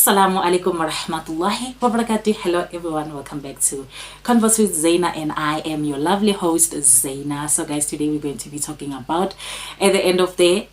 Assalamu alaikum wa rahmatullahi wa barakatuh. Hello everyone, welcome back to Converse with Zaina, and I am your lovely host Zaina. So guys, today we're going to be talking about at the end of the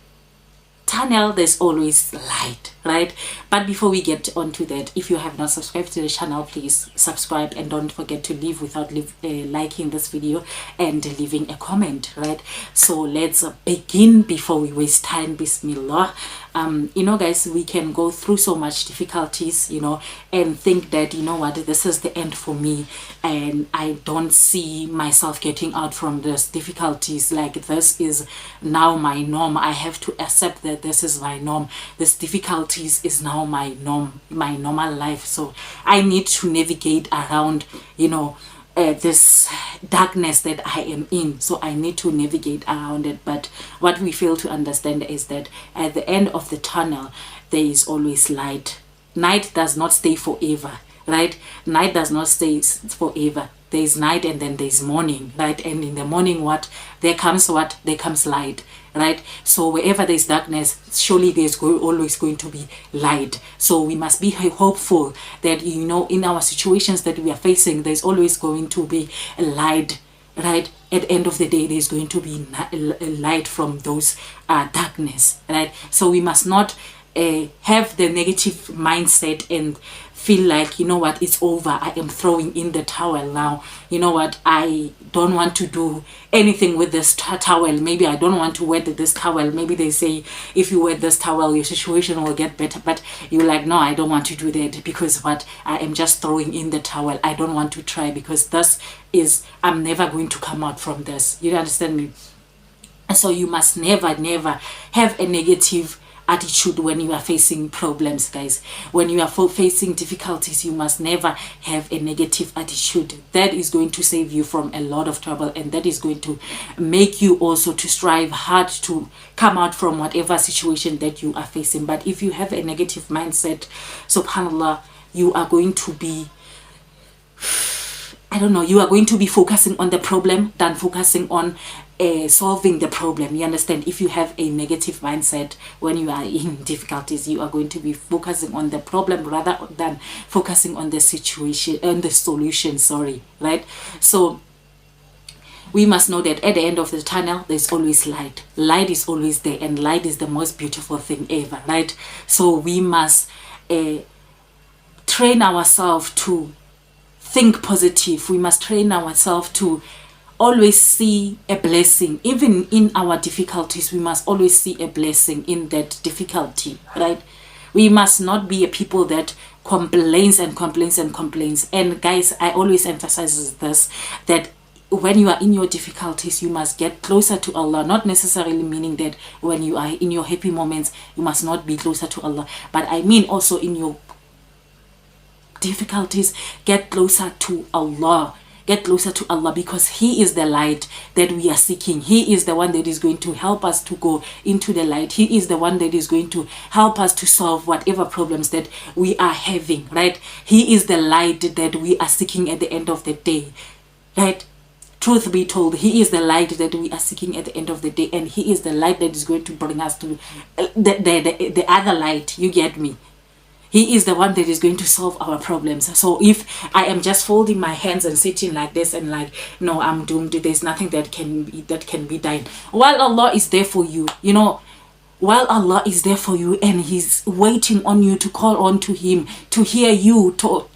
tunnel there's always light, right? But before we get on to that, if you have not subscribed to the channel, please subscribe and don't forget to leave without liking this video and leaving a comment, right? So let's begin before we waste time. Bismillah. Guys, we can go through so much difficulties, and think that, what, this is the end for me and I don't see myself getting out from this difficulties. Like, this is now my norm. I have to accept that this is my norm. This difficulties is now my norm, my normal life. So I need to navigate around, this darkness that I am in. So I need to navigate around it. But what we fail to understand is that at the end of the tunnel there is always light. Night does not stay forever, right? Night does not stay forever. There is night and then there is morning, right? And in the morning, there comes light, right? So wherever there is darkness, surely there's always going to be light. So we must be hopeful that, in our situations that we are facing, there's always going to be a light, right? At the end of the day, there's going to be a light from those darkness, right? So we must not have the negative mindset and feel like, it's over, I am throwing in the towel now. I don't want to do anything with this towel. Maybe I don't want to wear this towel. Maybe they say if you wear this towel your situation will get better, but you're like, no, I don't want to do that, because I am just throwing in the towel. I don't want to try, because I'm never going to come out from this. You understand me? So you must never have a negative attitude when you are facing problems, guys. When you are facing difficulties, you must never have a negative attitude. That is going to save you from a lot of trouble, and that is going to make you also to strive hard to come out from whatever situation that you are facing. But if you have a negative mindset, subhanallah, you are going to be, you are going to be focusing on the problem than focusing on solving the problem. You understand? If you have a negative mindset when you are in difficulties, you are going to be focusing on the problem rather than focusing on the situation and the solution, right? So we must know that at the end of the tunnel there's always light. Light is always there, and light is the most beautiful thing ever, right? So we must train ourselves to think positive. We must train ourselves to always see a blessing. Even in our difficulties, we must always see a blessing in that difficulty, right? We must not be a people that complains. And guys, I always emphasize this, that when you are in your difficulties, you must get closer to Allah. Not necessarily meaning that when you are in your happy moments, you must not be closer to Allah, but I mean also in your difficulties, get closer to Allah. Get closer to Allah, because He is the light that we are seeking. He is the one that is going to help us to go into the light. He is the one that is going to help us to solve whatever problems that we are having, right? He is the light that we are seeking at the end of the day, right? Truth be told, He is the light that we are seeking at the end of the day, and He is the light that is going to bring us to the other light. You get me? He is the one that is going to solve our problems. So if I am just folding my hands and sitting like this and like, no, I'm doomed, there's nothing that can be done, while Allah is there for you, while Allah is there for you, and He's waiting on you to call on to Him, to hear you to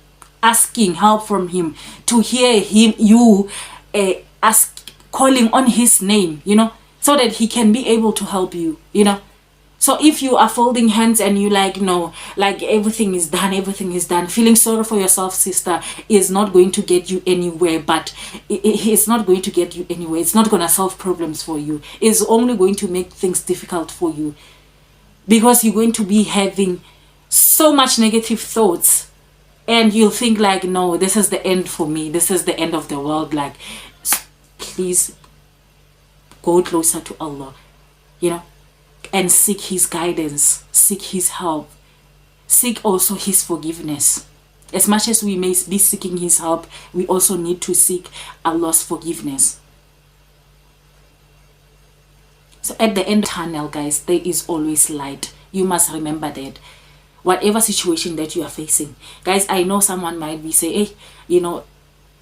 asking help from Him, to hear you calling on His name, so that He can be able to help you, So if you are folding hands and you everything is done, feeling sorry for yourself, sister, is not going to get you anywhere. But it's not going to get you anywhere. It's not going to solve problems for you. It's only going to make things difficult for you, because you're going to be having so much negative thoughts, and you'll think like, no, this is the end for me. This is the end of the world. Like, please go closer to Allah, and seek His guidance, seek His help, seek also His forgiveness. As much as we may be seeking His help, we also need to seek Allah's forgiveness. So at the end of the tunnel, guys, there is always light. You must remember that. whatever situation that you are facing. Guys, I know someone might be saying, hey,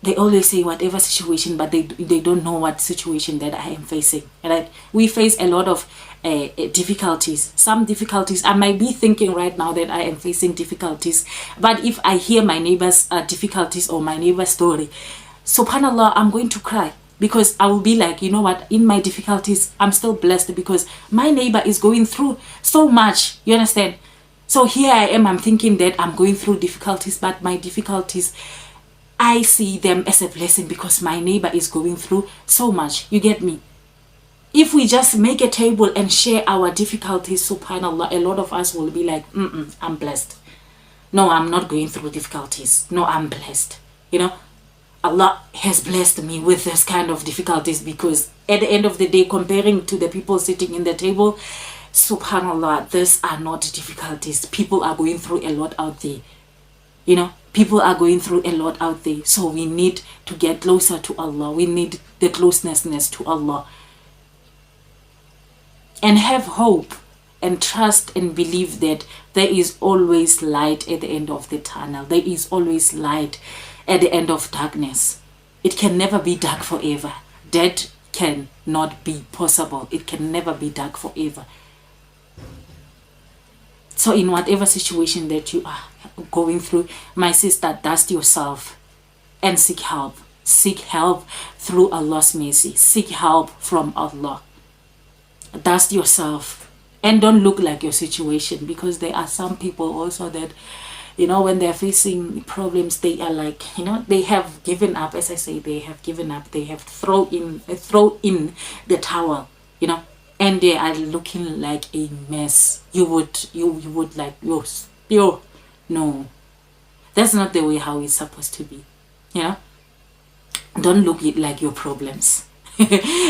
they always say whatever situation, but they don't know what situation that I am facing. Right? We face a lot of difficulties. Some difficulties, I might be thinking right now that I am facing difficulties, but if I hear my neighbor's difficulties or my neighbor's story, subhanallah, I'm going to cry, because I will be like, you know what, in my difficulties, I'm still blessed because my neighbor is going through so much. You understand? So here I am, I'm thinking that I'm going through difficulties, but my difficulties, I see them as a blessing because my neighbor is going through so much. You get me? If we just make a table and share our difficulties, subhanallah, a lot of us will be like, I'm blessed. No, I'm not going through difficulties. No, I'm blessed. Allah has blessed me with this kind of difficulties, because at the end of the day, comparing to the people sitting in the table, subhanallah, these are not difficulties. People are going through a lot out there. People are going through a lot out there. So we need to get closer to Allah. We need the closeness to Allah. And have hope and trust and believe that there is always light at the end of the tunnel. There is always light at the end of darkness. It can never be dark forever. That cannot be possible. It can never be dark forever. So in whatever situation that you are going through, my sister, dust yourself and seek help. Seek help through Allah's mercy. Seek help from Allah. Dust yourself and don't look like your situation, because there are some people also that, when they're facing problems, they are like, they have given up. As I say, they have given up. They have throw in the towel, and they are looking like a mess. You would like, no, that's not the way how it's supposed to be. Don't look it like your problems.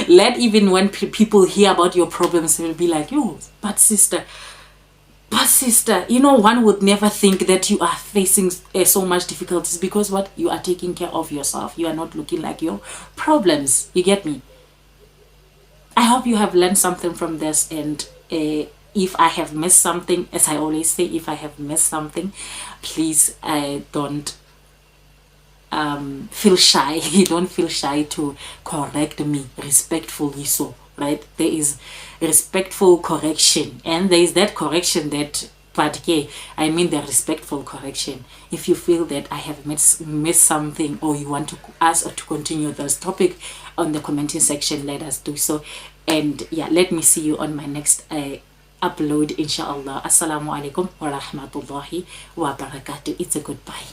Let even when people hear about your problems, they'll be like, but sister, one would never think that you are facing so much difficulties, because what, you are taking care of yourself. You are not looking like your problems. You get me? I hope you have learned something from this, and if I have missed something, as I always say, if I have missed something, please don't feel shy. Don't feel shy to correct me respectfully. So, right, there is respectful correction, and there is that correction that, but yeah, I mean the respectful correction. If you feel that I have missed something, or you want to us to continue this topic on the commenting section, let us do so. And yeah, let me see you on my next upload, inshallah. Assalamu alaikum wa rahmatullahi wa barakatuh. It's a goodbye.